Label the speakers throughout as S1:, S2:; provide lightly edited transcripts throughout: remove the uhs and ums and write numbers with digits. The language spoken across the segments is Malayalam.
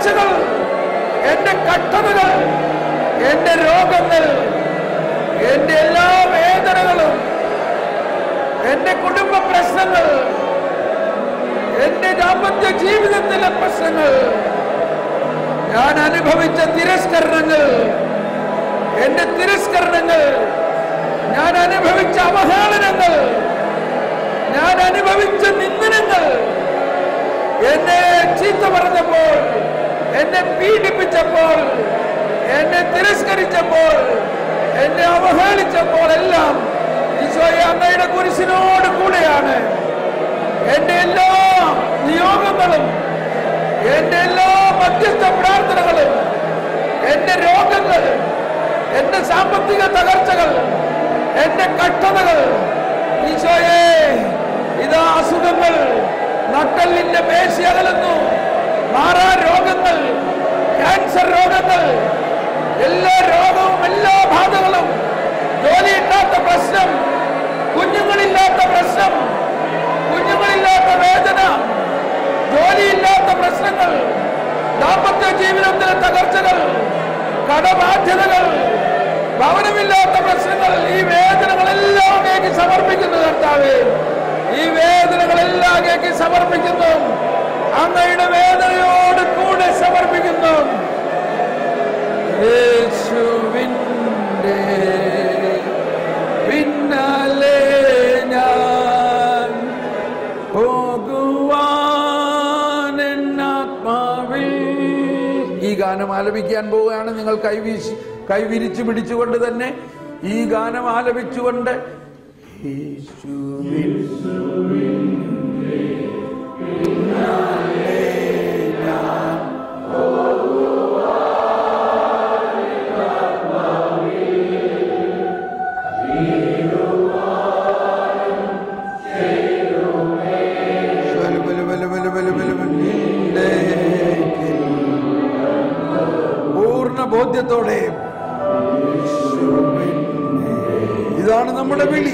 S1: തകർച്ചകൾ, എന്റെ കഷ്ടതകൾ, എന്റെ രോഗങ്ങൾ, എന്റെ എല്ലാ വേദനകളും, എന്റെ കുടുംബ പ്രശ്നങ്ങൾ, എന്റെ ദാമ്പത്യ ജീവിതത്തിലെ പ്രശ്നങ്ങൾ, ഞാൻ അനുഭവിച്ച തിരസ്കരണങ്ങൾ, എന്റെ തിരസ്കരണങ്ങൾ, ഞാൻ അനുഭവിച്ച അവഹേളനങ്ങൾ, ഞാൻ അനുഭവിച്ച നിന്ദനങ്ങൾ, എന്നെ ചീത്ത പറഞ്ഞപ്പോൾ, എന്നെ പീഡിപ്പിച്ചപ്പോൾ, എന്നെ തിരസ്കരിച്ചപ്പോൾ, എന്നെ അവഹേളിച്ചപ്പോൾ എല്ലാം ഈശോയെ അങ്ങയുടെ കുരിശിനോട് കൂടെയാണ്. എന്റെ എല്ലാ നിയോഗങ്ങളും, എന്റെ എല്ലാ മധ്യസ്ഥ പ്രാർത്ഥനകളും, എന്റെ രോഗങ്ങൾ, എന്റെ സാമ്പത്തിക തകർച്ചകൾ, എന്റെ കഷ്ടതകൾ, ഈശോയെ ഇതാ അസുഖങ്ങൾ, നട്ടെല്ലിന്റെ പേശി അകലുന്നു, മാറാ രോഗങ്ങൾ, ക്യാൻസർ രോഗങ്ങൾ, എല്ലാ രോഗവും, എല്ലാ ബാധകളും, ജോലിയില്ലാത്ത പ്രശ്നം, കുഞ്ഞുങ്ങളില്ലാത്ത പ്രശ്നം, കുഞ്ഞുങ്ങളില്ലാത്ത വേദന, ജോലിയില്ലാത്ത പ്രശ്നങ്ങൾ, ദാമ്പത്യ ജീവിതത്തിലെ തകർച്ചകൾ, കടബാധ്യതകൾ, ഭവനമില്ലാത്ത പ്രശ്നങ്ങൾ, ഈ വേദനകളെല്ലാം അങ്ങേക്ക് സമർപ്പിക്കുന്നു കർത്താവേ. ഈ വേദനകളെല്ലാം അങ്ങേക്ക് സമർപ്പിക്കുന്നു, അങ്ങയുടെ വേദനയോട് കൂടെ സമർപ്പിക്കുന്നു. യേശുവിന്റെ പിന്നാലെ ഞാൻ പോകുവാൻ എന്നാത്മാവിൽ. ഈ ഗാനം ആലപിക്കാൻ പോവുകയാണ്. നിങ്ങൾ കൈവിരിച്ചു പിടിച്ചുകൊണ്ട് തന്നെ ഈ ഗാനം ആലപിച്ചുകൊണ്ട് പൂർണ്ണ ബോധ്യത്തോടെ ഇതാണ് നമ്മുടെ വിളി.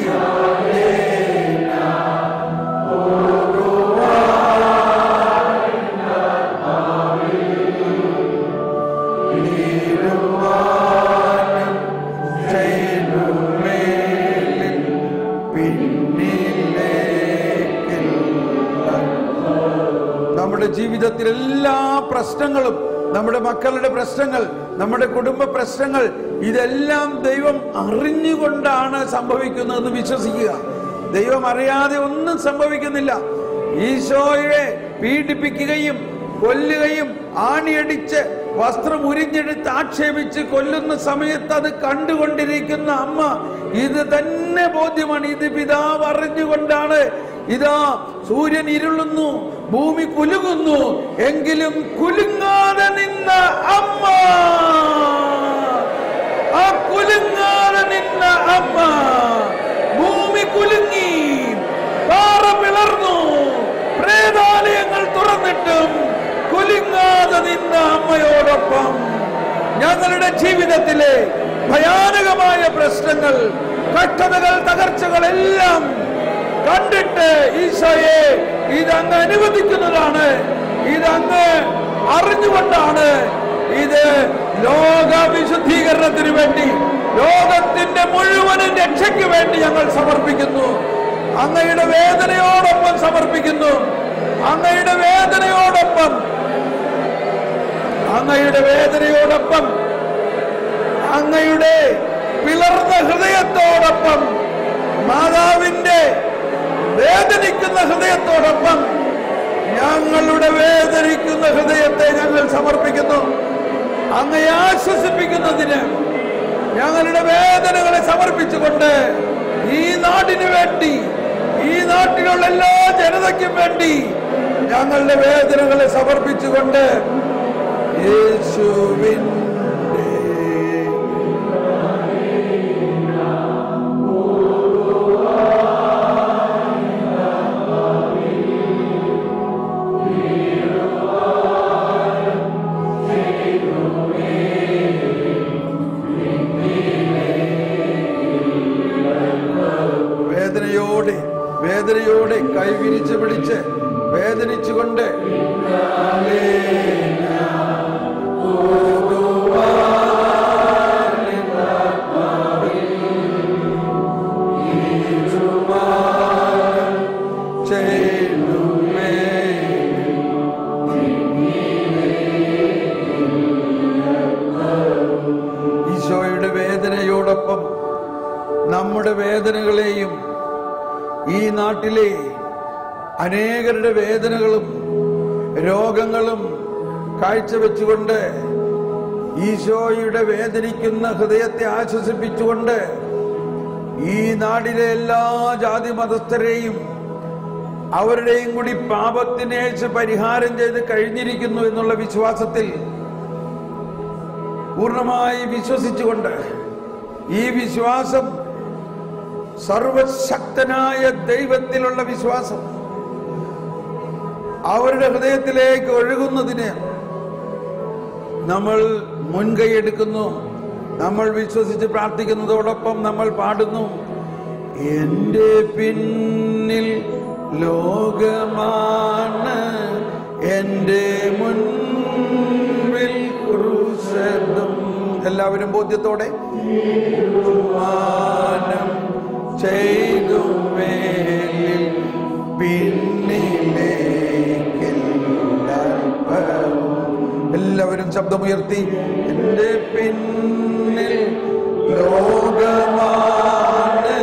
S1: നമ്മുടെ ജീവിതത്തിൽ എല്ലാ പ്രശ്നങ്ങളും, നമ്മുടെ മക്കളുടെ പ്രശ്നങ്ങൾ, നമ്മുടെ കുടുംബ പ്രശ്നങ്ങൾ, ഇതെല്ലാം ദൈവം അറിഞ്ഞുകൊണ്ടാണ് സംഭവിക്കുന്നതെന്ന് വിശ്വസിക്കുക. ദൈവം അറിയാതെ ഒന്നും സംഭവിക്കുന്നില്ല. ഈശോയെ പീഡിപ്പിക്കുകയും കൊല്ലുകയും ആണിയടിച്ച് വസ്ത്രം ഉരിഞ്ഞെടുത്ത് ആക്ഷേപിച്ച് കൊല്ലുന്ന സമയത്ത് അത് കണ്ടുകൊണ്ടിരിക്കുന്ന അമ്മ ഇത് തന്നെ ബോധ്യമാണ്. ഇത് പിതാവ് അറിഞ്ഞുകൊണ്ടാണ്. ഇതാ സൂര്യൻ ഇരുളുന്നു, ഭൂമി കുലുങ്ങുന്നു, എങ്കിലും കുലുങ്ങാതെ നിന്ന അമ്മ, ആ കുലുങ്ങാതെ നിന്ന അമ്മ, ഭൂമി കുലുങ്ങി, പാറ പിളർന്നു, പ്രേതാലയങ്ങൾ തുറന്നിട്ടും കുലുങ്ങാതെ നിന്ന അമ്മയോടൊപ്പം ഞങ്ങളുടെ ജീവിതത്തിലെ ഭയാനകമായ പ്രശ്നങ്ങൾ, കഷ്ടതകൾ, തകർച്ചകൾ എല്ലാം കണ്ടിട്ട് ഈശോയെ ഇതങ്ങ് അനുവദിക്കുന്നതാണ്, ഇതങ്ങ് അറിഞ്ഞുകൊണ്ടാണ്, ഇത് ലോക വിശുദ്ധീകരണത്തിന് വേണ്ടി, ലോകത്തിന്റെ മുഴുവനും രക്ഷയ്ക്ക് വേണ്ടി ഞങ്ങൾ സമർപ്പിക്കുന്നു. അങ്ങയുടെ വേദനയോടൊപ്പം സമർപ്പിക്കുന്നു. അങ്ങയുടെ വേദനയോടൊപ്പം, അങ്ങയുടെ വേദനയോടൊപ്പം, അങ്ങയുടെ പിളർന്ന ഹൃദയത്തോടൊപ്പം, മാതാവിന്റെ വേദനിക്കുന്ന ഹൃദയത്തോടൊപ്പം ഞങ്ങളുടെ വേദനിക്കുന്ന ഹൃദയത്തെ ഞങ്ങൾ സമർപ്പിക്കുന്നു. അങ്ങയെ ആശ്വസിപ്പിക്കുന്നതിന് ഞങ്ങളുടെ വേദനകളെ സമർപ്പിച്ചുകൊണ്ട് ഈ നാടിനു വേണ്ടി, ഈ നാട്ടിലുള്ള എല്ലാ ജനതയ്ക്കും വേണ്ടി ഞങ്ങളുടെ വേദനകളെ സമർപ്പിച്ചുകൊണ്ട് യേശുവിൻ വേദനയോടെ കൈവിരിച്ച് പിടിച്ച് വേദനിച്ചുകൊണ്ട് നമ്മുടെ വേദനകളെയും ഈ നാട്ടിലെ അനേകരുടെ വേദനകളും രോഗങ്ങളും കാഴ്ചവെച്ചുകൊണ്ട് ഈശോയുടെ വേദനിക്കുന്ന ഹൃദയത്തെ ആശ്വസിപ്പിച്ചുകൊണ്ട് ഈ നാടിലെ എല്ലാ ജാതി മതസ്ഥരെയും അവരുടെയും കൂടി പാപത്തിനെ പരിഹാരം ചെയ്ത് കഴിഞ്ഞിരിക്കുന്നു എന്നുള്ള വിശ്വാസത്തിൽ പൂർണ്ണമായി വിശ്വസിച്ചുകൊണ്ട് ഈ വിശ്വാസം സർവശക്തനായ ദൈവത്തിലുള്ള വിശ്വാസം അവരുടെ ഹൃദയത്തിലേക്ക് ഒഴുകുന്നതിന് നമ്മൾ മുൻകൈയെടുക്കുന്നു. നമ്മൾ വിശ്വസിച്ച് പ്രാർത്ഥിക്കുന്നതോടൊപ്പം നമ്മൾ പാടുന്നു, എന്റെ പിന്നിൽ ലോകമാണ്, എന്റെ മുൻപിൽ ക്രൂശതും. എല്ലാവരും ബോധ്യത്തോടെ മാനം ചെയ്തു മേലിൽ പിന്നിലേക്കെല്ലാം. എല്ലാവരും ശബ്ദമുയർത്തി, എന്റെ പിന്നിൽ ലോകമാണ്,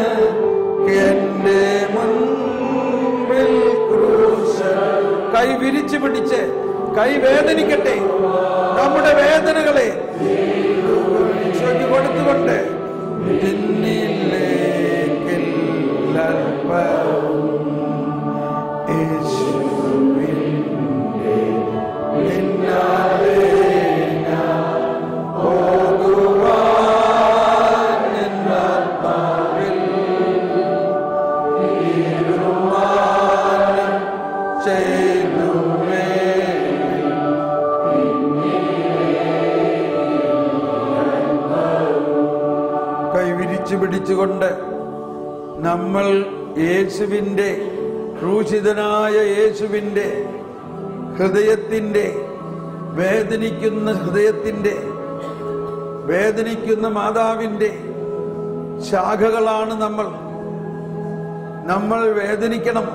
S1: എന്റെ മുൻപിൽ ക്രൂശ്. കൈ വിരിച്ചു പിടിച്ച് കൈ വേദനിക്കട്ടെ, നമ്മുടെ വേദനകളെ കൊടുത്തുകൊണ്ട് പിടിച്ചുകൊണ്ട് നമ്മൾ യേശുവിൻ്റെ ക്രൂശിതനായ യേശുവിൻ്റെ ഹൃദയത്തിൻ്റെ വേദനിക്കുന്ന ഹൃദയത്തിൻ്റെ വേദനിക്കുന്ന മാതാവിൻ്റെ ശാഖകളാണ് നമ്മൾ വേദനിക്കണം.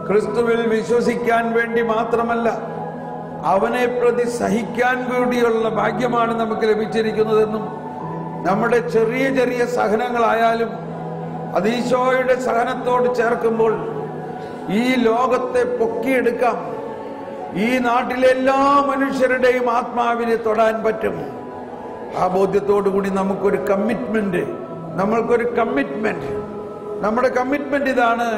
S1: ക്രിസ്തുവിൽ വിശ്വസിക്കാൻ വേണ്ടി മാത്രമല്ല, അവനെ പ്രതി സഹിക്കാൻ കൂടിയുള്ള ഭാഗ്യമാണ് നമുക്ക് ലഭിച്ചിരിക്കുന്നതെന്നും നമ്മുടെ ചെറിയ ചെറിയ സഹനങ്ങളായാലും അത് ഈശോയുടെ സഹനത്തോട് ചേർക്കുമ്പോൾ ഈ ലോകത്തെ പൊക്കിയെടുക്കാം. ഈ നാട്ടിലെ എല്ലാ മനുഷ്യരുടെയും ആത്മാവിനെ തൊടാൻ പറ്റും. ആ ബോധ്യത്തോടു കൂടി നമുക്കൊരു കമ്മിറ്റ്മെന്റ് നമ്മുടെ കമ്മിറ്റ്മെന്റ് ഇതാണ്.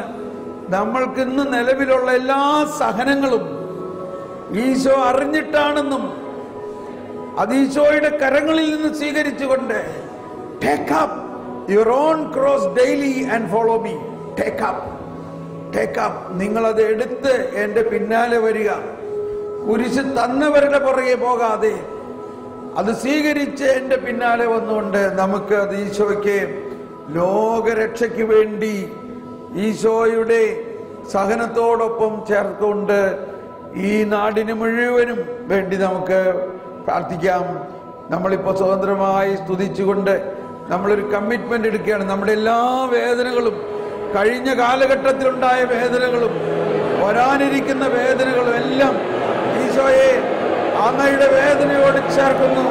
S1: നമ്മൾക്ക് ഇന്ന് നിലവിലുള്ള എല്ലാ സഹനങ്ങളും ഈശോ അറിഞ്ഞിട്ടാണെന്നും അത് ഈശോയുടെ കരങ്ങളിൽ നിന്ന് സ്വീകരിച്ചുകൊണ്ട് take up your own cross daily and follow me. Take up നിങ്ങളത് എടുത്ത് എൻ്റെ പിന്നാലെ വരിക. കുരിശ് തന്നവരുടെ പുറകെ പോകാതെ അത് സ്വീകരിച്ച് എൻ്റെ പിന്നാലെ വന്നുകൊണ്ട് നമുക്ക് അത് ഈശോയ്ക്ക് ലോകരക്ഷയ്ക്ക് വേണ്ടി ഈശോയുടെ സഹനത്തോടൊപ്പം ചേർത്തുകൊണ്ട് ഈ നാടിന് മുഴുവനും വേണ്ടി നമുക്ക് പ്രാർത്ഥിക്കാം. നമ്മളിപ്പോൾ സ്വതന്ത്രമായി സ്തുതിച്ചുകൊണ്ട് നമ്മളൊരു കമ്മിറ്റ്മെന്റ് എടുക്കുകയാണ്. നമ്മുടെ എല്ലാ വേദനകളും, കഴിഞ്ഞ കാലഘട്ടത്തിലുണ്ടായ വേദനകളും വരാനിരിക്കുന്ന വേദനകളും എല്ലാം ഈശോയെ അങ്ങയുടെ വേദനയോട് ചേർക്കുന്നു.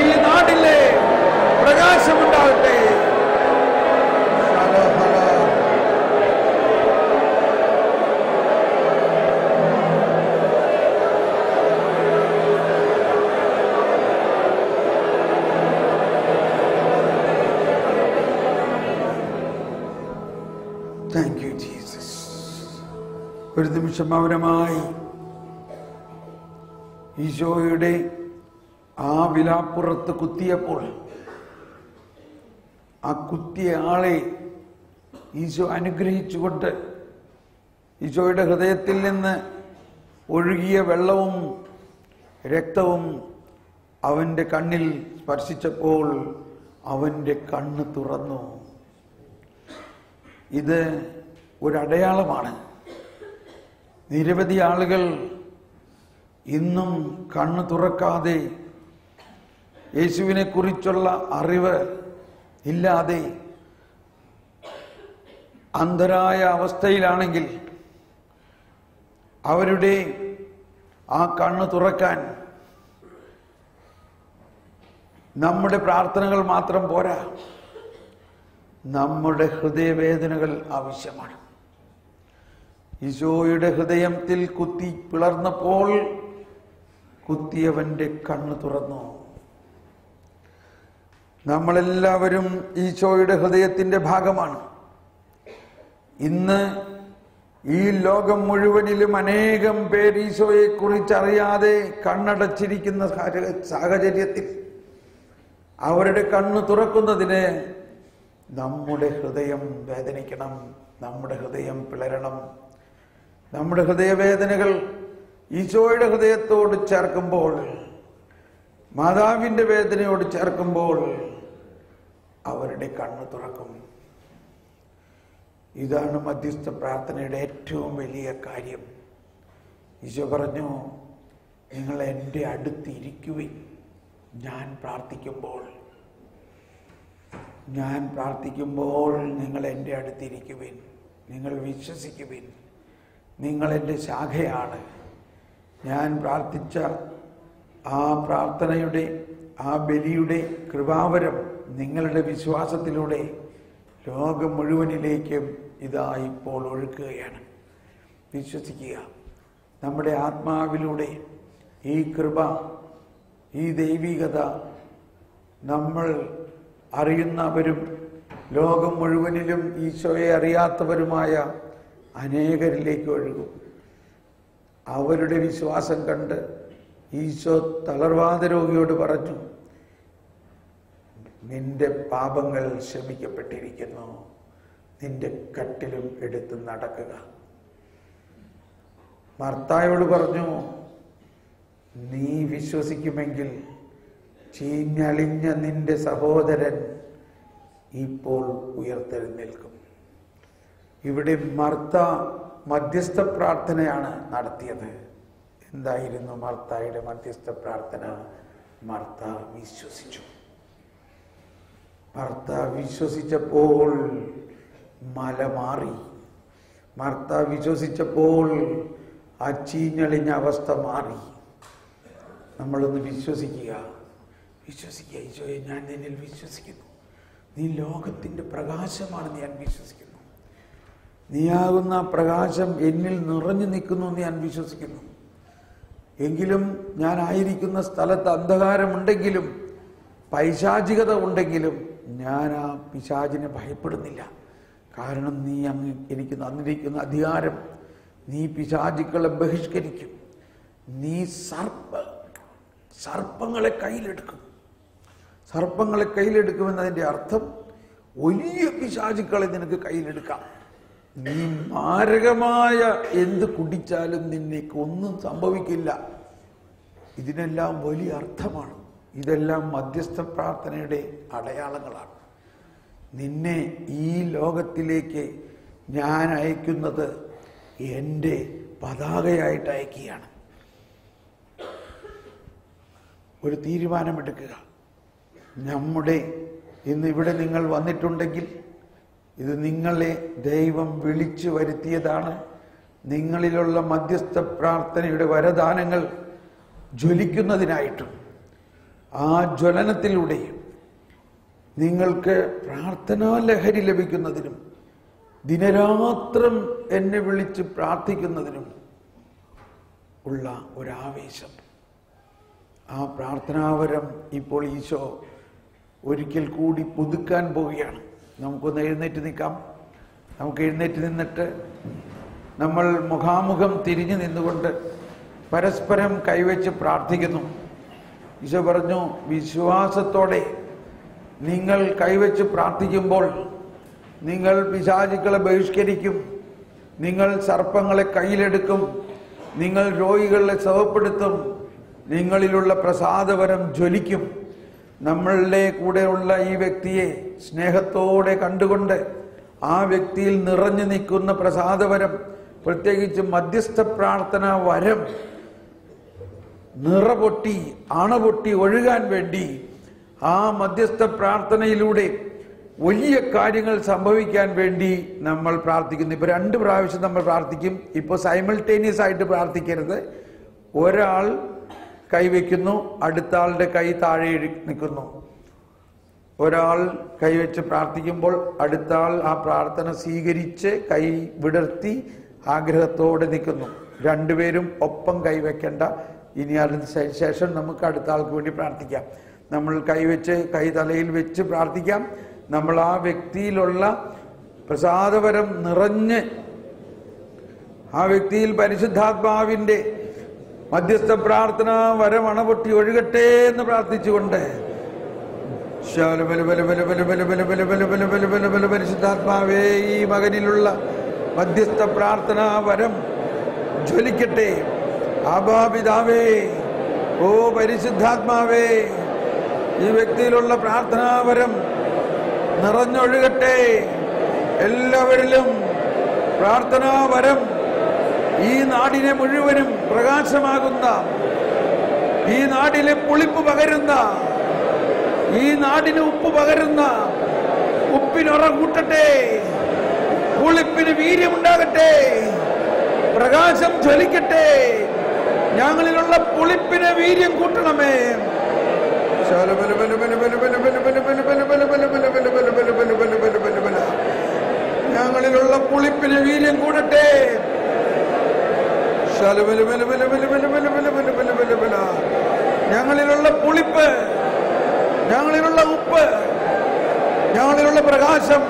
S1: ഈ നാടിലെ പ്രകാശമുണ്ടാകട്ടെ. Thank you Jesus. ഒരു നിമിഷം മൗനമായി ഈശോയുടെ ആ വിലാപ്പുറത്ത് കുത്തിയപ്പോൾ ആ കുത്തിയ ആളെ ഈശോ അനുഗ്രഹിച്ചുകൊണ്ട് ഈശോയുടെ ഹൃദയത്തിൽ നിന്ന് ഒഴുകിയ വെള്ളവും രക്തവും അവൻ്റെ കണ്ണിൽ സ്പർശിച്ചപ്പോൾ അവൻ്റെ കണ്ണ് തുറന്നു. ഇത് ഒരടയാളമാണ്. നിരവധി ആളുകൾ ഇന്നും കണ്ണു തുറക്കാതെ യേശുവിനെ കുറിച്ചുള്ള അറിവ് ഇല്ലാതെ അന്ധരായ അവസ്ഥയിലാണെങ്കിൽ അവരുടെ ആ കണ്ണു തുറക്കാൻ നമ്മുടെ പ്രാർത്ഥനകൾ മാത്രം പോരാ, നമ്മുടെ ഹൃദയവേദനകൾ ആവശ്യമാണ്. ഈശോയുടെ ഹൃദയത്തിൽ കുത്തി പിളർന്നപ്പോൾ കുത്തിയവന്റെ കണ്ണു തുറന്നു. നമ്മളെല്ലാവരും ഈശോയുടെ ഹൃദയത്തിന്റെ ഭാഗമാണ്. ഇന്ന് ഈ ലോകം മുഴുവനിലും അനേകം പേർ ഈശോയെ കുറിച്ച് അറിയാതെ കണ്ണടച്ചിരിക്കുന്ന സാഹചര്യത്തിൽ അവരുടെ കണ്ണ് തുറക്കുന്നതിന് നമ്മുടെ ഹൃദയം വേദനിക്കണം, നമ്മുടെ ഹൃദയം പിളരണം. നമ്മുടെ ഹൃദയവേദനകൾ ഈശോയുടെ ഹൃദയത്തോട് ചേർക്കുമ്പോൾ, മാതാവിൻ്റെ വേദനയോട് ചേർക്കുമ്പോൾ അവരുടെ കണ്ണ് തുറക്കും. ഇതാണ് മധ്യസ്ഥ പ്രാർത്ഥനയുടെ ഏറ്റവും വലിയ കാര്യം. ഈശോ പറഞ്ഞു, നിങ്ങൾ എൻ്റെ അടുത്തിരിക്കുവിൻ. ഞാൻ പ്രാർത്ഥിക്കുമ്പോൾ നിങ്ങൾ എൻ്റെ അടുത്തിരിക്കുവിൻ. നിങ്ങൾ വിശ്വസിക്കുവിൻ. നിങ്ങൾ എൻ്റെ ശാഖയാണ്. ഞാൻ പ്രാർത്ഥിച്ച ആ പ്രാർത്ഥനയുടെ, ആ ബലിയുടെ കൃപാവരം നിങ്ങളുടെ വിശ്വാസത്തിലൂടെ ലോകം മുഴുവനിലേക്കും ഇതാ ഇപ്പോൾ ഒഴുക്കുകയാണ്. വിശ്വസിക്കുക. നമ്മുടെ ആത്മാവിലൂടെ ഈ കൃപ, ഈ ദൈവികത നമ്മൾ അറിയുന്നവരും ലോകം മുഴുവനിലും ഈശോയെ അറിയാത്തവരുമായ അനേകരിലേക്ക് ഒഴുകും. അവരുടെ വിശ്വാസം കണ്ട് ഈശോ തളർവാദ രോഗിയോട് പറഞ്ഞു, നിന്റെ പാപങ്ങൾ ക്ഷമിക്കപ്പെട്ടിരിക്കുന്നു, നിന്റെ കട്ടിലും എടുത്ത് നടക്കുക. മർത്തായോട് പറഞ്ഞു, നീ വിശ്വസിക്കുമെങ്കിൽ ചീഞ്ഞളിഞ്ഞ നിന്റെ സഹോദരൻ ഇപ്പോൾ ഉയർത്തെഴുന്നേൽക്കും. ഇവിടെ മർത്ത മധ്യസ്ഥ പ്രാർത്ഥനയാണ് നടത്തിയത്. എന്തായിരുന്നു മർത്തായുടെ മധ്യസ്ഥ പ്രാർത്ഥന? മർത്ത വിശ്വസിച്ചു. മർത്ത വിശ്വസിച്ചപ്പോൾ മല മാറി. മർത്ത വിശ്വസിച്ചപ്പോൾ ആ ചീഞ്ഞളിഞ്ഞ അവസ്ഥ മാറി. നമ്മളൊന്ന് വിശ്വസിക്കുക. ഈശോയെ, ഞാൻ നിന്നിൽ വിശ്വസിക്കുന്നു. നീ ലോകത്തിൻ്റെ പ്രകാശമാണെന്ന് ഞാൻ വിശ്വസിക്കുന്നു. നീയാകുന്ന പ്രകാശം എന്നിൽ നിറഞ്ഞു നിൽക്കുന്നു എന്ന് ഞാൻ വിശ്വസിക്കുന്നു. എങ്കിലും ഞാൻ ആയിരിക്കുന്ന സ്ഥലത്ത് അന്ധകാരമുണ്ടെങ്കിലും പൈശാചികത ഉണ്ടെങ്കിലും ഞാൻ ആ പിശാചിനെ ഭയപ്പെടുന്നില്ല. കാരണം നീ എനിക്ക് തന്നിരിക്കുന്ന അധികാരം, നീ പിശാചുക്കളെ ബഹിഷ്കരിക്കും. നീ സർപ്പങ്ങളെ കയ്യിലെടുക്കും. സർപ്പങ്ങളെ കയ്യിലെടുക്കുമെന്നതിൻ്റെ അർത്ഥം വലിയ പിശാചുക്കളെ നിനക്ക് കയ്യിലെടുക്കാം. നീ മാരകമായ എന്ത് കുടിച്ചാലും നിന്നേക്ക് ഒന്നും സംഭവിക്കില്ല. ഇതിനെല്ലാം വലിയ അർത്ഥമാണ്. ഇതെല്ലാം മധ്യസ്ഥ പ്രാർത്ഥനയുടെ അടയാളങ്ങളാണ്. നിന്നെ ഈ ലോകത്തിലേക്ക് ഞാൻ അയക്കുന്നത് എൻ്റെ പതാകയായിട്ട് അയക്കുകയാണ്. ഒരു തീരുമാനമെടുക്കുക. നമ്മുടെ ഇന്നിവിടെ നിങ്ങൾ വന്നിട്ടുണ്ടെങ്കിൽ ഇത് നിങ്ങളെ ദൈവം വിളിച്ചു വരുത്തിയതാണ്. നിങ്ങളിലുള്ള മധ്യസ്ഥ പ്രാർത്ഥനയുടെ വരദാനങ്ങൾ ജ്വലിക്കുന്നതിനായിട്ടും ആ ജ്വലനത്തിലൂടെ നിങ്ങൾക്ക് പ്രാർത്ഥനാ ലഹരി ലഭിക്കുന്നതിനും ദിനരാത്രം എന്നെ വിളിച്ച് പ്രാർത്ഥിക്കുന്നതിനും ഉള്ള ഒരാവേശം. ആ പ്രാർത്ഥനാവരം ഇപ്പോൾ ഈശോ ഒരിക്കൽ കൂടി പുതുക്കാൻ പോവുകയാണ്. നമുക്കൊന്ന് എഴുന്നേറ്റ് നിൽക്കാം. നമുക്ക് എഴുന്നേറ്റ് നിന്നിട്ട് നമ്മൾ മുഖാമുഖം തിരിഞ്ഞു നിന്നുകൊണ്ട് പരസ്പരം കൈവച്ച് പ്രാർത്ഥിക്കുന്നു. ഈശോ പറഞ്ഞു, വിശ്വാസത്തോടെ നിങ്ങൾ കൈവച്ച് പ്രാർത്ഥിക്കുമ്പോൾ നിങ്ങൾ പിശാചുക്കളെ ബഹിഷ്കരിക്കും, നിങ്ങൾ സർപ്പങ്ങളെ കയ്യിലെടുക്കും, നിങ്ങൾ രോഗികളെ സുഖപ്പെടുത്തും, നിങ്ങളിലുള്ള പ്രസാദവരം ജ്വലിക്കും. നമ്മളുടെ കൂടെയുള്ള ഈ വ്യക്തിയെ സ്നേഹത്തോടെ കണ്ടുകൊണ്ട് ആ വ്യക്തിയിൽ നിറഞ്ഞു നിൽക്കുന്ന പ്രസാദവരം, പ്രത്യേകിച്ച് മധ്യസ്ഥ പ്രാർത്ഥന വരം നിറപൊട്ടി അണപൊട്ടി ഒഴുകാൻ വേണ്ടി ആ മധ്യസ്ഥ പ്രാർത്ഥനയിലൂടെ വലിയ കാര്യങ്ങൾ സംഭവിക്കാൻ വേണ്ടി നമ്മൾ പ്രാർത്ഥിക്കുന്നു. ഇപ്പൊ 2 പ്രാവശ്യം നമ്മൾ പ്രാർത്ഥിക്കും. ഇപ്പൊ സൈമൾട്ടേനിയസ് ആയിട്ട് പ്രാർത്ഥിക്കരുത്. ഒരാൾ കൈവയ്ക്കുന്നു, അടുത്ത ആളുടെ കൈ താഴെ നിൽക്കുന്നു. ഒരാൾ കൈവച്ച് പ്രാർത്ഥിക്കുമ്പോൾ അടുത്ത ആൾ ആ പ്രാർത്ഥന സ്വീകരിച്ച് കൈ വിടർത്തി ആഗ്രഹത്തോടെ നിൽക്കുന്നു. 2 പേരും ഒപ്പം കൈവയ്ക്കേണ്ട. ഇനി അതിന് ശേഷം നമുക്ക് അടുത്ത ആൾക്ക് വേണ്ടി പ്രാർത്ഥിക്കാം. നമ്മൾ കൈവച്ച് കൈ തലയിൽ വെച്ച് പ്രാർത്ഥിക്കാം. നമ്മൾ ആ വ്യക്തിയിലുള്ള പ്രസാദവരം നിറഞ്ഞ് ആ വ്യക്തിയിൽ പരിശുദ്ധാത്മാവിന്റെ മധ്യസ്ഥ പ്രാർത്ഥന വരം അണപൊട്ടി ഒഴുകട്ടെ എന്ന് പ്രാർത്ഥിച്ചുകൊണ്ട് പരിശുദ്ധാത്മാവേ, ഈ മകനിലുള്ള മധ്യസ്ഥ പ്രാർത്ഥന വരം ജ്വലിക്കട്ടെ. ആബാപിതാവേ, ഓ പരിശുദ്ധാത്മാവേ, ഈ വ്യക്തിയിലുള്ള പ്രാർത്ഥനാവരം നിറഞ്ഞൊഴുകട്ടെ. എല്ലാവരിലും പ്രാർത്ഥനാവരം ഈ നാടിനെ മുഴുവനും പ്രകാശമാകുന്ന, ഈ നാടിലെ പുളിപ്പ് പകരുന്ന, ഈ നാടിന് ഉപ്പ് പകരുന്ന ഉപ്പിനുറ കൂട്ടട്ടെ. പുളിപ്പിന് വീര്യമുണ്ടാകട്ടെ. പ്രകാശം ജ്വലിക്കട്ടെ. ഞങ്ങളിലുള്ള പുളിപ്പിന് വീര്യം കൂട്ടണമേ. ഞങ്ങളിലുള്ള പുളിപ്പിന് വീര്യം കൂടട്ടെ. ഞങ്ങളിലുള്ള പുളിപ്പ്, ഞങ്ങളിലുള്ള ഉപ്പ്, ഞങ്ങളിലുള്ള പ്രകാശം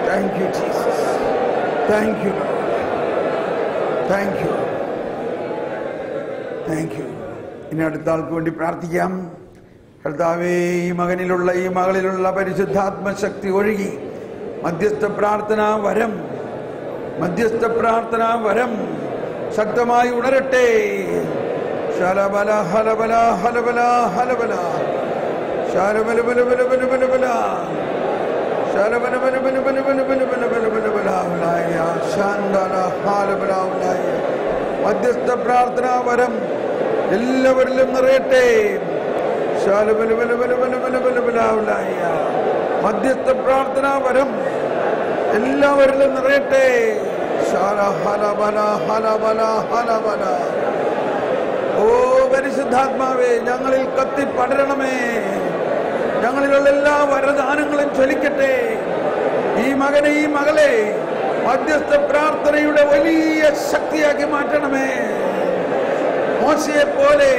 S1: Thank you, Jesus. Thank you, Lord. Thank you. Thank you. ഇനി അടുത്ത ആൾക്ക് വേണ്ടി പ്രാർത്ഥിക്കാം. കർത്താവേ, ഈ മകനിലുള്ള ഈ മകളിലുള്ള പരിശുദ്ധാത്മശക്തി ഒഴുകി മധ്യസ്ഥ പ്രാർത്ഥനാ വരം, മധ്യസ്ഥ പ്രാർത്ഥനാ വരം ശക്തമായി ഉണരട്ടെ. ശലബല ഹലബല ഹലബല ഹലബല ശലബല ബല ബല ബല ബല ബല ശലബല ബല ബല ബല ബല ബല ബല ബല ബല ബല ഉലായ ശാന്തല ഹലബല ഉലായ. മധ്യസ്ഥ പ്രാർത്ഥനാ വരം എല്ലാവരിലും നിറയട്ടെ. ശലബല ബല ബല ബല ബല ബല ബല ഉലായ. മധ്യസ്ഥ പ്രാർത്ഥനാ വരം എല്ലാവരിലും നിറയട്ടെ. ശല ഹലബല ഹലബല ഹലബല. ഓ പരിശുദ്ധാത്മാവേ, ഞങ്ങളിൽ കത്തി പടരണമേ. ഞങ്ങളിലുള്ള എല്ലാ വരദാനങ്ങളും ജ്വലിക്കട്ടെ. ഈ മകനെ, ഈ മകളെ മധ്യസ്ഥ പ്രാർത്ഥനയുടെ വലിയ ശക്തിയാക്കി മാറ്റണമേ. മോശയെ പോലെ,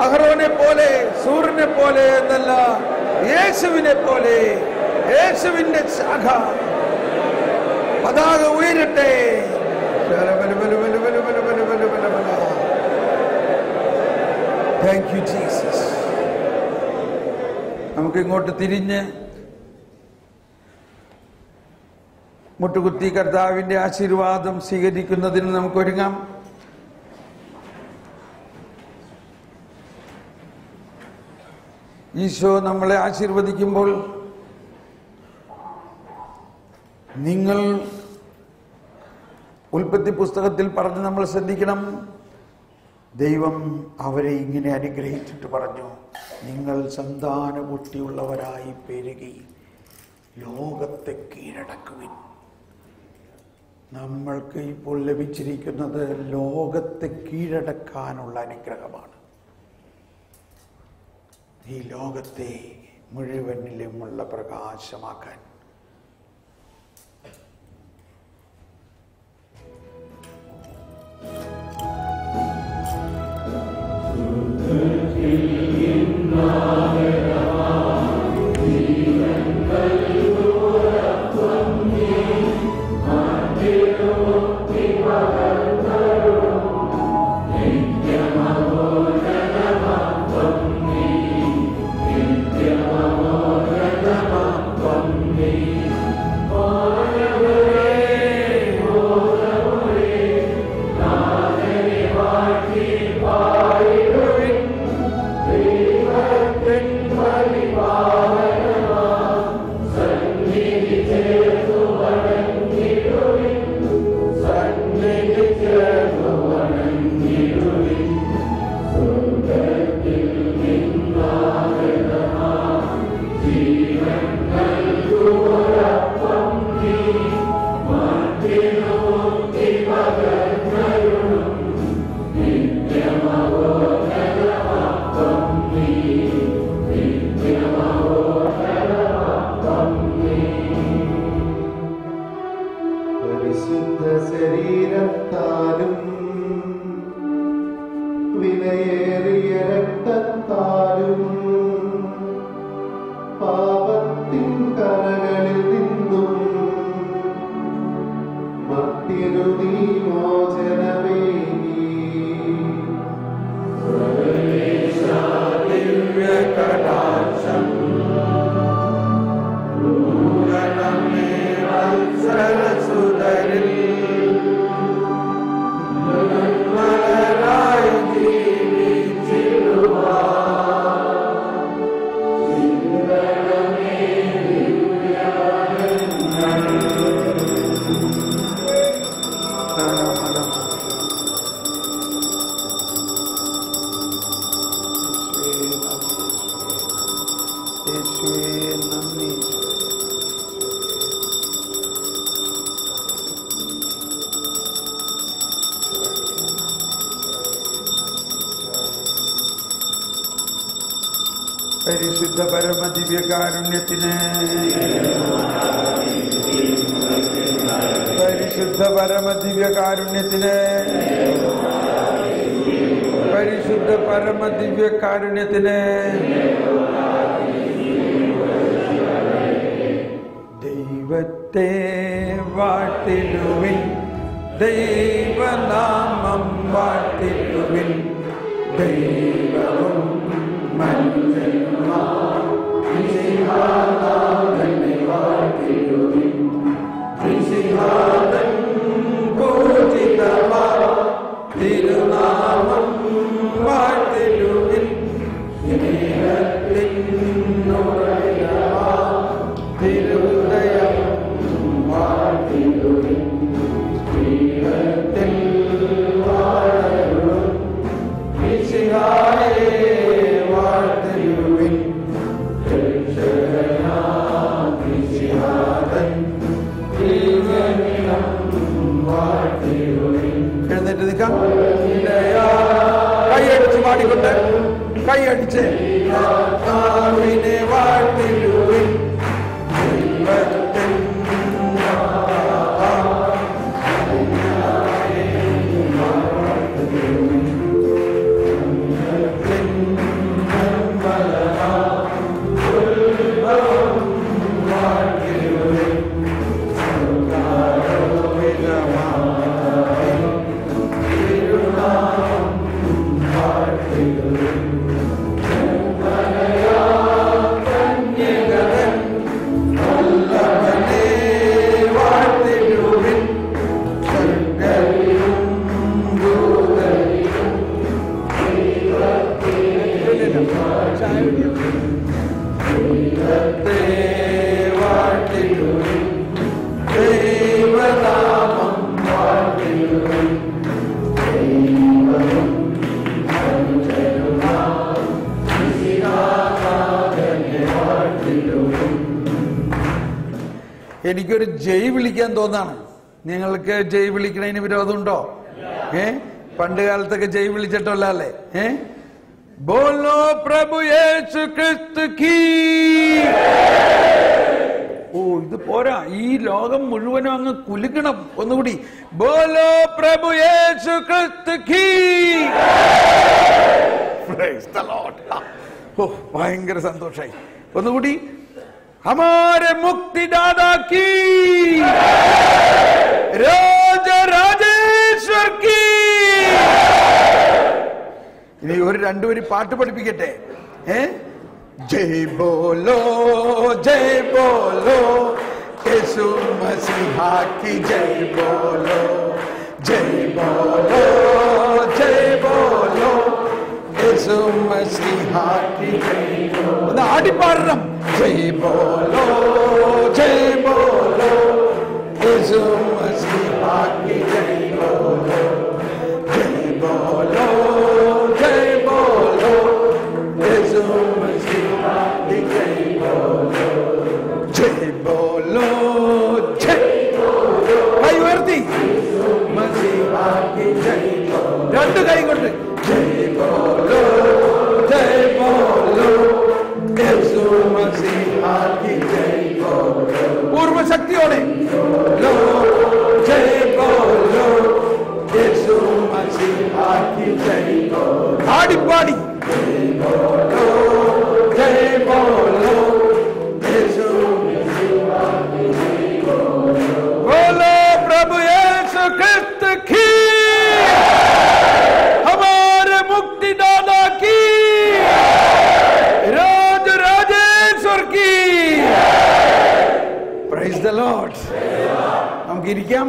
S1: അഹരോനെ പോലെ, സൂര്യനെ പോലെ എന്നല്ല, യേശുവിനെ പോലെ, യേശുവിന്റെ ശാഖ പതാക ഉയരട്ടെ. Thank you, Jesus. നമുക്ക് ഇങ്ങോട്ട് തിരിഞ്ഞ് മുട്ടുകുത്തി കർത്താവിന്റെ ആശീർവാദം സ്വീകരിക്കുന്നതിന് നമുക്ക് ഒരുങ്ങാം. ഈശോ നമ്മളെ ആശീർവദിക്കുമ്പോൾ നിങ്ങൾ ഉൽപ്പത്തി പുസ്തകത്തിൽ പറഞ്ഞ് നമ്മൾ ശ്രദ്ധിക്കണം. ദൈവം അവരെ ഇങ്ങനെ അനുഗ്രഹിച്ചിട്ട് പറഞ്ഞു, നിങ്ങൾ സന്താനപുഷ്ടിയുള്ളവരായി പെരുകി ലോകത്തെ കീഴടക്കുവിൻ. നമ്മൾക്ക് ഇപ്പോൾ ലഭിച്ചിരിക്കുന്നത് ലോകത്തെ കീഴടക്കാനുള്ള അനുഗ്രഹമാണ്. ഈ ലോകത്തെ മുഴുവനിലുമുള്ള പ്രകാശമാക്കാൻ.
S2: പരിശുദ്ധ ശരീരത്താലും വിലയേറിയ രക്തത്താലും പാപത്തിൻ കരകളിൽ നിന്നും മർത്യനു നീ മോചനമേകി.
S1: ദിവ്യകടാക്ഷം സരസുതരിൽ മലരായി ജീവിച്ചിടുവാൻ പരിശുദ്ധ പരമ ദിവ്യകാരുണ്യത്തിന് പരിശുദ്ധ പരമ ദിവ്യകാരുണ്യത്തിന് പരിശുദ്ധ പരമ ദിവ്യകാരുണ്യത്തിന് ദൈവത്തെ വാഴ്ത്തിടുവിൻ, ദൈവനാമം വാഴ്ത്തിടുവിൻ. ദൈവവും തിരുനാമം വാഴ്ത്തിടുവിൻ. തിരുദയം വാഴ്ത്തിടുവിൻ. എഴുന്നേറ്റ് നിൽക്കാം. കൈയടിച്ച് പാടിക്കൊണ്ട് കൈയടിച്ച് വാഴ്ത്തിടുവിൻ. എനിക്കൊരു ജയ് വിളിക്കാൻ തോന്നാണ്. നിങ്ങൾക്ക് ജയ് വിളിക്കണതിന് വിരോധമുണ്ടോ? പണ്ട് കാലത്തൊക്കെ ജയ് വിളിച്ചിട്ടല്ല അല്ലേ? ബോലോ പ്രഭു യേശു ക്രിസ്തു കീ. ഓ, ഇത് പോരാ, ഈ ലോകം മുഴുവനും അങ്ങ് കുലുക്കണം. ഒന്നുകൂടി, ബോലോ പ്രഭു യേശു ക്രിസ്തു കീ. Praise the Lord. ഓ, ഭയങ്കര സന്തോഷായി. ഒന്നുകൂടി, हमारे मुक्तिदाता की, രാജരാജേശ്വർ की. ഇനി ഒരു രണ്ടുപേരും പാട്ട് പഠിപ്പിക്കട്ടെ. ജയ് ബോലോ ജയ് ബോലോ യേശു മसीहा की जय बोलो जय बोलो जय बोलो യേശു मसीहा की जय बोलो. ഒന്ന് ആടിപ്പാടണം. जय बोलो यीशु मसीहा की जय बोलो जय बोलो यीशु मसीहा की जय बोलो जय बोलो കൈ ഉയർത്തി मसीहा की जय बोलो. രണ്ട് കൈ കൊണ്ട് जय बोलो യേശു मसीहा की जय बोलो. പൂർവ്വശക്തിയോടെ ജയ് നമുക്കിരിക്കാം.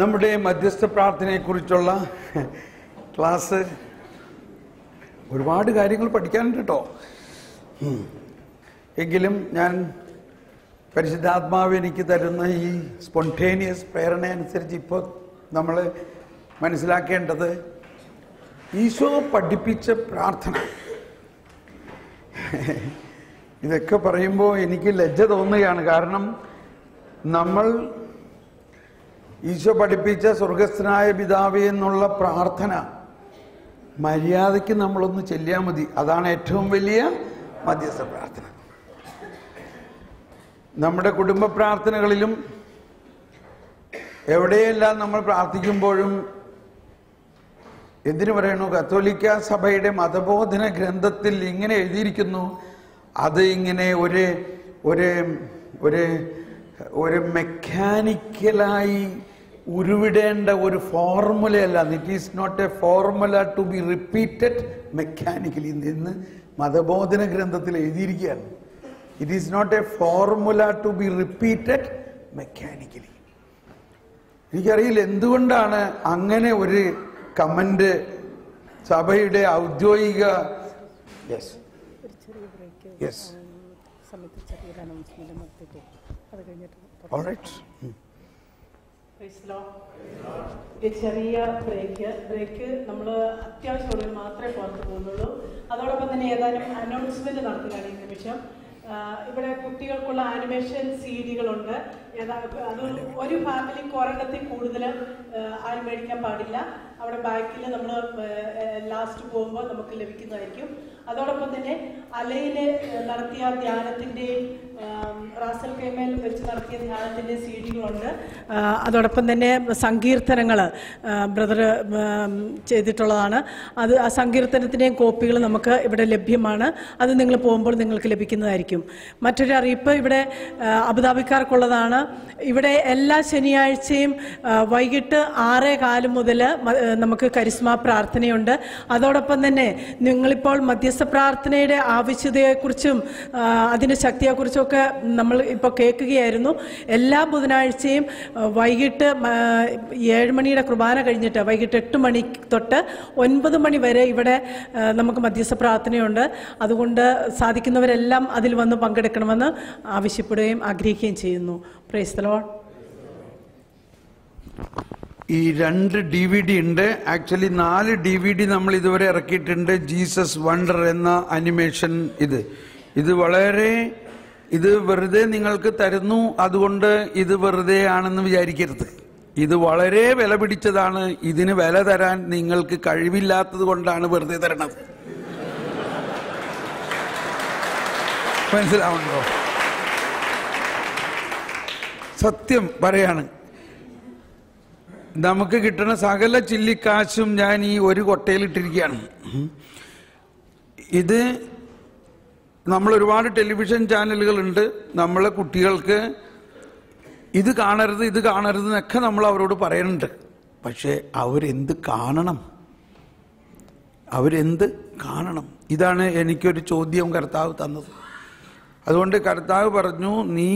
S1: നമ്മുടെ മധ്യസ്ഥ പ്രാർത്ഥനയെക്കുറിച്ചുള്ള ക്ലാസ് ഒരുപാട് കാര്യങ്ങൾ പഠിക്കാനുണ്ട് കേട്ടോ. എങ്കിലും ഞാൻ പരിശുദ്ധാത്മാവ് എനിക്ക് തരുന്ന ഈ സ്പോണ്ടേനിയസ് പ്രേരണ അനുസരിച്ച് ഇപ്പോൾ നമ്മൾ മനസ്സിലാക്കേണ്ടത് ഈശോ പഠിപ്പിച്ച പ്രാർത്ഥന. ഇതൊക്കെ പറയുമ്പോൾ എനിക്ക് ലജ്ജ തോന്നുകയാണ്. കാരണം നമ്മൾ ഈശോ പഠിപ്പിച്ച സ്വർഗസ്ഥനായ പിതാവേ എന്നുള്ള പ്രാർത്ഥന മര്യാദയ്ക്ക് നമ്മളൊന്ന് ചെല്ലിയാൽ മതി. അതാണ് ഏറ്റവും വലിയ മധ്യസ്ഥ പ്രാർത്ഥന. നമ്മുടെ കുടുംബ പ്രാർത്ഥനകളിലും എവിടെയെല്ലാം നമ്മൾ പ്രാർത്ഥിക്കുമ്പോഴും എന്തിനു പറയണു, കത്തോലിക്ക സഭയുടെ മതബോധന ഗ്രന്ഥത്തിൽ ഇങ്ങനെ എഴുതിയിരിക്കുന്നു. അത് ഇങ്ങനെ ഒരു മെക്കാനിക്കലായി ഉരുവിടേണ്ട ഒരു ഫോർമുലയല്ല. It is not a formula to be repeated mechanically എന്ന് മതബോധന ഗ്രന്ഥത്തിൽ എഴുതിയിരിക്കുകയാണ്. It is not a formula to be repeated mechanically. എനിക്കറിയില്ല എന്തുകൊണ്ടാണ് അങ്ങനെ ഒരു കമന്റ് സഭയുടെ ഔദ്യോഗിക
S3: ചെറിയ ബ്രേക്ക് നമ്മൾ അത്യാവശ്യമുള്ളത് മാത്രമേ പുറത്തു പോകുന്നുള്ളൂ. അതോടൊപ്പം തന്നെ ഏതാനും അനൗൺസ്മെന്റ് നടത്തുകയാണ് ഈ നിമിഷം. ഇവിടെ കുട്ടികൾക്കുള്ള ആനിമേഷൻ CD-കളുണ്ട്. അത് ഒരു ഫാമിലിക്ക് ഒരെണ്ണത്തിൽ കൂടുതൽ ആരും മേടിക്കാൻ പാടില്ല. അവിടെ ബാക്കിൽ നമ്മൾ ലാസ്റ്റ് പോകുമ്പോൾ നമുക്ക് ലഭിക്കുന്നതായിരിക്കും. അതോടൊപ്പം തന്നെ അലയില് നടത്തിയ ധ്യാനത്തിൻ്റെയും റാസൽ കൈമേൽ വെച്ച് നടത്തിയ ധ്യാനത്തിൻ്റെ CD-കളുണ്ട്. അതോടൊപ്പം തന്നെ സങ്കീർത്തനങ്ങൾ ബ്രദർ ചെയ്തിട്ടുള്ളതാണ്. ആ സങ്കീർത്തനത്തിൻ്റെയും കോപ്പികൾ നമുക്ക് ഇവിടെ ലഭ്യമാണ്. അത് നിങ്ങൾ പോകുമ്പോൾ നിങ്ങൾക്ക് ലഭിക്കുന്നതായിരിക്കും. മറ്റൊരു അറിയിപ്പ് ഇവിടെ അബുദാബിക്കാർക്കുള്ളതാണ്. ഇവിടെ എല്ലാ ശനിയാഴ്ചയും വൈകിട്ട് 6:15 മുതൽ നമുക്ക് കരിസ്മ പ്രാർത്ഥനയുണ്ട്. അതോടൊപ്പം തന്നെ നിങ്ങളിപ്പോൾ മധ്യസ്ഥ പ്രാർത്ഥനയുടെ ആവശ്യതയെക്കുറിച്ചും അതിൻ്റെ ശക്തിയെക്കുറിച്ചും ഒക്കെ നമ്മൾ ഇപ്പോൾ കേൾക്കുകയായിരുന്നു. എല്ലാ ബുധനാഴ്ചയും വൈകിട്ട് 7 മണിയുടെ കുർബാന കഴിഞ്ഞിട്ട് വൈകിട്ട് 8 മണി തൊട്ട് 9 മണി വരെ ഇവിടെ നമുക്ക് മധ്യസ്ഥ പ്രാർത്ഥനയുണ്ട്. അതുകൊണ്ട് സാധിക്കുന്നവരെല്ലാം അതിൽ വന്ന് പങ്കെടുക്കണമെന്ന് ആവശ്യപ്പെടുകയും ആഗ്രഹിക്കുകയും ചെയ്യുന്നു. Price the Lord.
S1: ഈ 2 DVD ഉണ്ട്. ആക്ച്വലി 4 DVD നമ്മൾ ഇതുവരെ ഇറക്കിയിട്ടുണ്ട്. ജീസസ് വണ്ടർ എന്ന അനിമേഷൻ. ഇത് വെറുതെ നിങ്ങൾക്ക് തരുന്നു, അതുകൊണ്ട് ഇത് വെറുതെ ആണെന്ന് വിചാരിക്കരുത്. ഇത് വളരെ വില പിടിച്ചതാണ്. ഇതിന് വില തരാൻ നിങ്ങൾക്ക് കഴിവില്ലാത്തത് കൊണ്ടാണ് വെറുതെ തരണത്. മനസ്സിലാവുന്നുണ്ടോ? സത്യം പറയാണ്, നമുക്ക് കിട്ടുന്ന സകല ചില്ലിക്കാശും ഞാൻ ഈ ഒരു കൊട്ടയിലിട്ടിരിക്കുകയാണ്. ഇത് നമ്മൾ ഒരുപാട് ടെലിവിഷൻ ചാനലുകളുണ്ട്. നമ്മളെ കുട്ടികൾക്ക് ഇത് കാണരുത് എന്നൊക്കെ നമ്മൾ അവരോട് പറയുന്നുണ്ട്. പക്ഷേ അവരെന്ത് കാണണം? ഇതാണ് എനിക്കൊരു ചോദ്യം കർത്താവ് തന്നത്. അതുകൊണ്ട് കർത്താവ് പറഞ്ഞു, നീ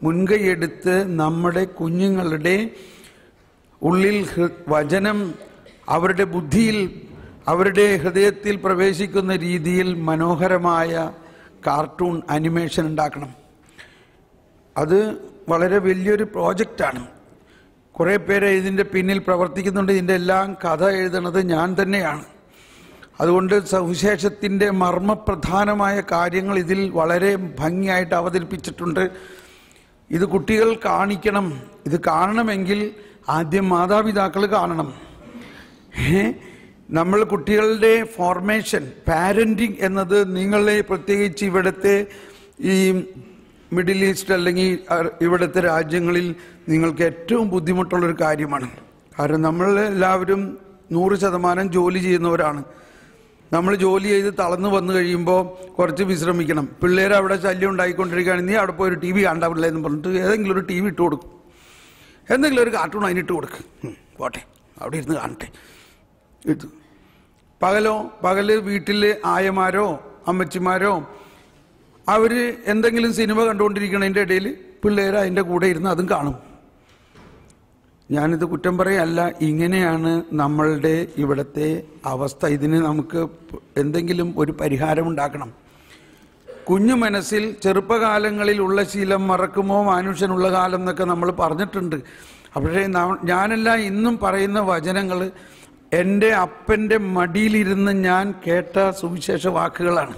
S1: മുൻകൈയെടുത്ത് നമ്മുടെ കുഞ്ഞുങ്ങളുടെ ഉള്ളിൽ വചനം അവരുടെ ബുദ്ധിയിൽ, അവരുടെ ഹൃദയത്തിൽ പ്രവേശിക്കുന്ന രീതിയിൽ മനോഹരമായ കാർട്ടൂൺ അനിമേഷൻ ഉണ്ടാക്കണം. അത് വളരെ വലിയൊരു പ്രോജക്റ്റാണ്. കുറേ പേര് ഇതിൻ്റെ പിന്നിൽ പ്രവർത്തിക്കുന്നുണ്ട്. ഇതിൻ്റെ എല്ലാം കഥ എഴുതുന്നത് ഞാൻ തന്നെയാണ്. അതുകൊണ്ട് സുവിശേഷത്തിൻ്റെ മർമ്മപ്രധാനമായ കാര്യങ്ങൾ ഇതിൽ വളരെ ഭംഗിയായിട്ട് അവതരിപ്പിച്ചിട്ടുണ്ട്. ഇത് കുട്ടികൾ കാണിക്കണം. ഇത് കാണണമെങ്കിൽ ആദ്യം മാതാപിതാക്കൾ കാണണം. നമ്മൾ കുട്ടികളുടെ ഫോർമേഷൻ, പാരന്റിങ് എന്നത് നിങ്ങളെ, പ്രത്യേകിച്ച് ഇവിടുത്തെ ഈ മിഡിൽ ഈസ്റ്റ് അല്ലെങ്കിൽ ഇവിടുത്തെ രാജ്യങ്ങളിൽ നിങ്ങൾക്ക് ഏറ്റവും ബുദ്ധിമുട്ടുള്ളൊരു കാര്യമാണ്. കാരണം നമ്മൾ എല്ലാവരും 100% ജോലി ചെയ്യുന്നവരാണ്. നമ്മൾ ജോലി ചെയ്ത് തളർന്ന് വന്നു കഴിയുമ്പോൾ കുറച്ച് വിശ്രമിക്കണം. പിള്ളേർ അവിടെ ശല്യം ഉണ്ടായിക്കൊണ്ടിരിക്കുകയാണ്, നീ അവിടെ പോയി ഒരു TV കാണണ്ട പിള്ളേരെന്ന് പറഞ്ഞിട്ട് ഏതെങ്കിലും ഒരു TV ഇട്ട് കൊടുക്കും, എന്തെങ്കിലും ഒരു കാർട്ടൂൺ അതിനിട്ട് കൊടുക്കും, പോട്ടെ അവിടെ ഇരുന്ന് കാണട്ടെ. ഇത് പകല് വീട്ടിൽ ആയമാരോ അമ്മച്ചിമാരോ അവർ എന്തെങ്കിലും സിനിമ കണ്ടുകൊണ്ടിരിക്കണതിൻ്റെ ഇടയിൽ പിള്ളേർ അതിൻ്റെ കൂടെ ഇരുന്ന് അതും കാണും. ഞാനിത് കുറ്റം പറയല്ല, ഇങ്ങനെയാണ് നമ്മളുടെ ഇവിടുത്തെ അവസ്ഥ. ഇതിന് നമുക്ക് എന്തെങ്കിലും ഒരു പരിഹാരം ഉണ്ടാക്കണം. കുഞ്ഞു മനസ്സിൽ ചെറുപ്പകാലങ്ങളിൽ ഉള്ള ശീലം മറക്കുമോ മനുഷ്യനുള്ള കാലം എന്നൊക്കെ നമ്മൾ പറഞ്ഞിട്ടുണ്ട്. പക്ഷേ ഞാനെല്ലാം ഇന്നും പറയുന്ന വചനങ്ങൾ എൻ്റെ അപ്പൻ്റെ മടിയിലിരുന്ന് ഞാൻ കേട്ട സുവിശേഷ വാക്കുകളാണ്.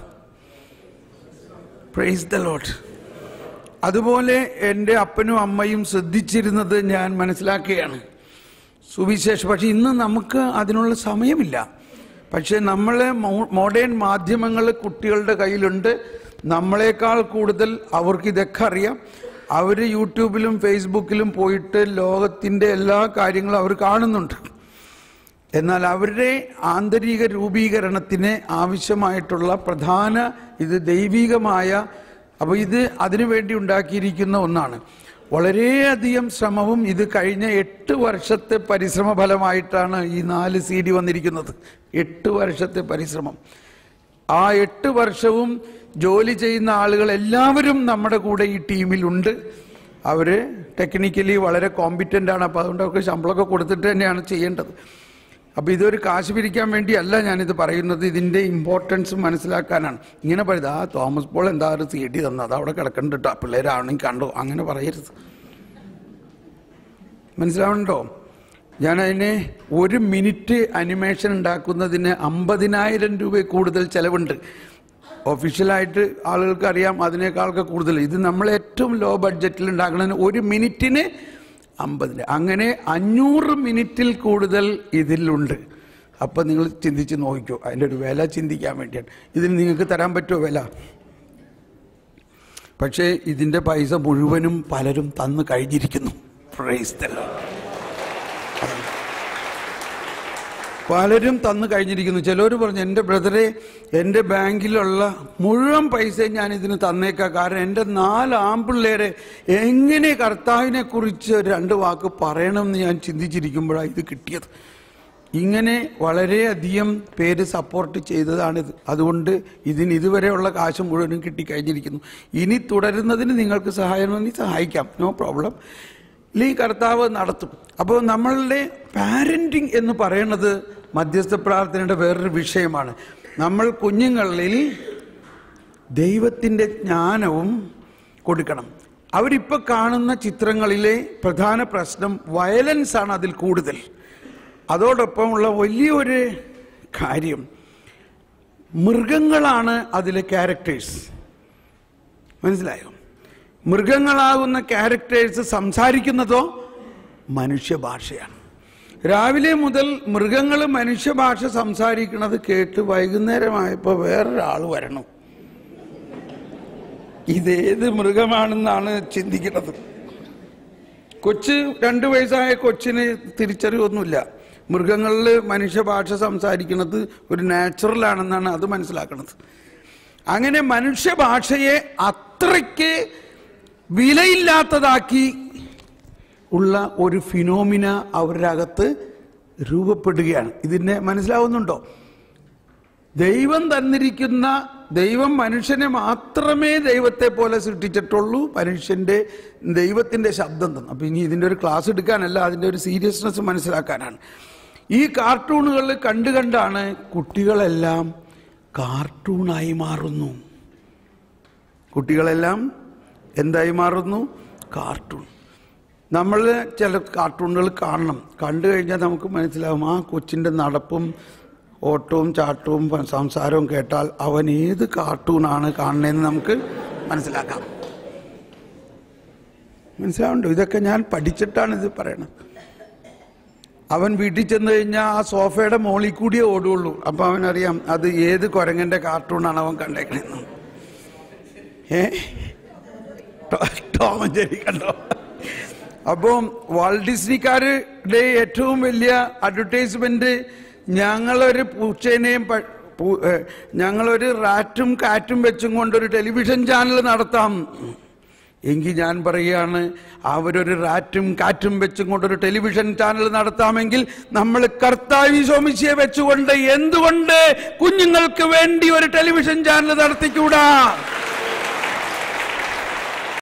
S1: Praise the Lord. അതുപോലെ എൻ്റെ അപ്പനും അമ്മയും ശ്രദ്ധിച്ചിരുന്നത് ഞാൻ മനസ്സിലാക്കുകയാണ് സുവിശേഷം. പക്ഷെ ഇന്ന് നമുക്ക് അതിനുള്ള സമയമില്ല. പക്ഷെ നമ്മളെ മോഡേൺ മാധ്യമങ്ങൾ കുട്ടികളുടെ കയ്യിലുണ്ട്. നമ്മളെക്കാൾ കൂടുതൽ അവർക്ക് ഇതൊക്കെ അറിയാം. അവർ യൂട്യൂബിലും ഫേസ്ബുക്കിലും പോയിട്ട് ലോകത്തിൻ്റെ എല്ലാ കാര്യങ്ങളും അവർ കാണുന്നുണ്ട്. എന്നാൽ അവരുടെ ആന്തരിക രൂപീകരണത്തിന് ആവശ്യമായിട്ടുള്ള പ്രധാന ഇത് ദൈവികമായ, അപ്പോൾ ഇത് അതിനുവേണ്ടി ഉണ്ടാക്കിയിരിക്കുന്ന ഒന്നാണ്. വളരെയധികം ശ്രമവും ഇത് കഴിഞ്ഞ 8 വർഷത്തെ പരിശ്രമ ഫലമായിട്ടാണ് ഈ 4 CD വന്നിരിക്കുന്നത്. 8 വർഷത്തെ പരിശ്രമം. ആ 8 വർഷവും ജോലി ചെയ്യുന്ന ആളുകൾ എല്ലാവരും നമ്മുടെ കൂടെ ഈ ടീമിലുണ്ട്. അവർ ടെക്നിക്കലി വളരെ കോമ്പിറ്റൻ്റ് ആണ്. അപ്പോൾ അതുകൊണ്ട് അവർക്ക് ശമ്പളമൊക്കെ കൊടുത്തിട്ട് തന്നെയാണ് ചെയ്യേണ്ടത്. അപ്പോൾ ഇതൊരു കാശ് പിരിക്കാൻ വേണ്ടിയല്ല ഞാനിത് പറയുന്നത്, ഇതിൻ്റെ ഇമ്പോർട്ടൻസ് മനസ്സിലാക്കാനാണ്. ഇങ്ങനെ പറയുന്നത് ആ തോമസ് പോൾ എന്താ ഒരു CD തന്നത്, അത് അവിടെ കിടക്കണ്ട കേട്ടോ, പിള്ളേരാണെങ്കിൽ കണ്ടോ, അങ്ങനെ പറയരുത്. മനസ്സിലാവണ്ടോ? ഞാനതിന് 1 മിനിറ്റ് അനിമേഷൻ ഉണ്ടാക്കുന്നതിന് 50,000 രൂപ കൂടുതൽ ചിലവുണ്ട്. ഒഫീഷ്യലായിട്ട് ആളുകൾക്ക് അറിയാം അതിനേക്കാളൊക്കെ കൂടുതൽ. ഇത് നമ്മൾ ഏറ്റവും ലോ ബഡ്ജറ്റിൽ ഉണ്ടാക്കുന്നതിന് 1 മിനിറ്റിന് 50. അങ്ങനെ 500 മിനിറ്റിൽ കൂടുതൽ ഇതിലുണ്ട്. അപ്പം നിങ്ങൾ ചിന്തിച്ച് നോക്കിക്കോ, അതിൻ്റെ ഒരു വില ചിന്തിക്കാൻ വേണ്ടിയാണ്. ഇതിന് നിങ്ങൾക്ക് തരാൻ പറ്റുമോ വില? പക്ഷേ ഇതിൻ്റെ പൈസ മുഴുവനും പലരും തന്നു കഴിഞ്ഞിരിക്കുന്നു. Price the Lord. പലരും തന്നു കഴിഞ്ഞിരിക്കുന്നു. ചിലർ പറഞ്ഞു, എൻ്റെ ബ്രദറെ, എൻ്റെ ബാങ്കിലുള്ള മുഴുവൻ പൈസയും ഞാൻ ഇതിന് തന്നേക്കാം, കാരണം എൻ്റെ 4 ആൺപിള്ളേരെ എങ്ങനെ കർത്താവിനെ കുറിച്ച് 2 വാക്ക് പറയണമെന്ന് ഞാൻ ചിന്തിച്ചിരിക്കുമ്പോഴാണ് ഇത് കിട്ടിയത്. ഇങ്ങനെ വളരെയധികം പേര് സപ്പോർട്ട് ചെയ്തതാണിത്. അതുകൊണ്ട് ഇതിന് ഇതുവരെയുള്ള കാശ് മുഴുവനും കിട്ടിക്കഴിഞ്ഞിരിക്കുന്നു. ഇനി തുടരുന്നതിന് നിങ്ങൾക്ക് സഹായമെങ്കിൽ സഹായിക്കാം, നോ പ്രോബ്ലം. ഈ കർത്താവ് നടത്തും. അപ്പോൾ നമ്മളുടെ പാരൻറ്റിങ് എന്ന് പറയുന്നത് മധ്യസ്ഥ പ്രാർത്ഥനയുടെ വേറൊരു വിഷയമാണ്. നമ്മൾ കുഞ്ഞുങ്ങളിൽ ദൈവത്തിൻ്റെ ജ്ഞാനവും കൊടുക്കണം. അവരിപ്പോൾ കാണുന്ന ചിത്രങ്ങളിലെ പ്രധാന പ്രശ്നം വയലൻസാണ് അതിൽ കൂടുതൽ. അതോടൊപ്പമുള്ള വലിയൊരു കാര്യം, മൃഗങ്ങളാണ് അതിലെ ക്യാരക്ടേഴ്സ്. മനസ്സിലായോ? മൃഗങ്ങളാകുന്ന ക്യാരക്ടേഴ്സ് സംസാരിക്കുന്നതോ മനുഷ്യഭാഷയാണ്. രാവിലെ മുതൽ മൃഗങ്ങൾ മനുഷ്യഭാഷ സംസാരിക്കുന്നത് കേട്ട് വൈകുന്നേരമായപ്പോൾ വേറൊരാൾ വരണം. ഇതേത് മൃഗമാണെന്നാണ് ചിന്തിക്കുന്നത്. 2 വയസ്സായ കൊച്ചിന് തിരിച്ചറിവൊന്നുമില്ല. മൃഗങ്ങളിൽ മനുഷ്യഭാഷ സംസാരിക്കുന്നത് ഒരു നാച്ചുറലാണെന്നാണ് അത് മനസ്സിലാക്കുന്നത്. അങ്ങനെ മനുഷ്യഭാഷയെ അത്രയ്ക്ക് വിലയില്ലാത്തതാക്കി ഉള്ള ഒരു ഫിനോമിന അവരുടെ അകത്ത് രൂപപ്പെടുകയാണ്. ഇതിനെ മനസ്സിലാവുന്നുണ്ടോ? ദൈവം തന്നിരിക്കുന്ന, ദൈവം മനുഷ്യനെ മാത്രമേ ദൈവത്തെ പോലെ സൃഷ്ടിച്ചിട്ടുള്ളൂ. ദൈവത്തിൻ്റെ ശബ്ദം തന്നു. അപ്പം ഇനി ഇതിൻ്റെ ഒരു ക്ലാസ് എടുക്കാനല്ല, അതിൻ്റെ ഒരു സീരിയസ്നെസ് മനസ്സിലാക്കാനാണ്. ഈ കാർട്ടൂണുകൾ കണ്ടാണ് കുട്ടികളെല്ലാം കാർട്ടൂണായി മാറുന്നു. കുട്ടികളെല്ലാം എന്തായി മാറുന്നു? കാർട്ടൂൺ. നമ്മൾ ചില കാർട്ടൂണുകൾ കാണണം. കണ്ടു കഴിഞ്ഞാൽ നമുക്ക് മനസ്സിലാവും ആ കൊച്ചിൻ്റെ നടപ്പും ഓട്ടവും ചാട്ടവും സംസാരവും കേട്ടാൽ അവൻ ഏത് കാർട്ടൂണാണ് കാണുന്നതെന്ന് നമുക്ക് മനസ്സിലാക്കാം. മനസ്സിലാവുന്നുണ്ടോ? ഇതൊക്കെ ഞാൻ പഠിച്ചിട്ടാണ് ഇത് പറയണത്. അവൻ വീട്ടിൽ ചെന്ന് കഴിഞ്ഞാൽ ആ സോഫയുടെ മോളിൽ കൂടിയേ ഓടുകയുള്ളൂ. അപ്പം അവനറിയാം അത് ഏത് കുരങ്ങൻ്റെ കാർട്ടൂണാണ് അവൻ കണ്ടേക്കണെന്ന്. ടോം ആൻഡ് ജെറി കണ്ടോ? അപ്പം വാൾട്ട് ഡിസ്നിക്കാരുടെ ഏറ്റവും വലിയ അഡ്വർടൈസ്മെന്റ്, ഞങ്ങളൊരു പൂച്ചേനെയും ഞങ്ങളൊരു റാറ്റും കാറ്റും വെച്ചും കൊണ്ടൊരു ടെലിവിഷൻ ചാനൽ നടത്താം എങ്കിൽ ഞാൻ പറയുകയാണ്, അവരൊരു റാറ്റും കാറ്റും വെച്ചും കൊണ്ടൊരു ടെലിവിഷൻ ചാനൽ നടത്താമെങ്കിൽ നമ്മൾ കർത്താവ് ഈശോമിശിയെ വെച്ചുകൊണ്ട് എന്തുകൊണ്ട് കുഞ്ഞുങ്ങൾക്ക് വേണ്ടി ഒരു ടെലിവിഷൻ ചാനൽ നടത്തിക്കൂടാ?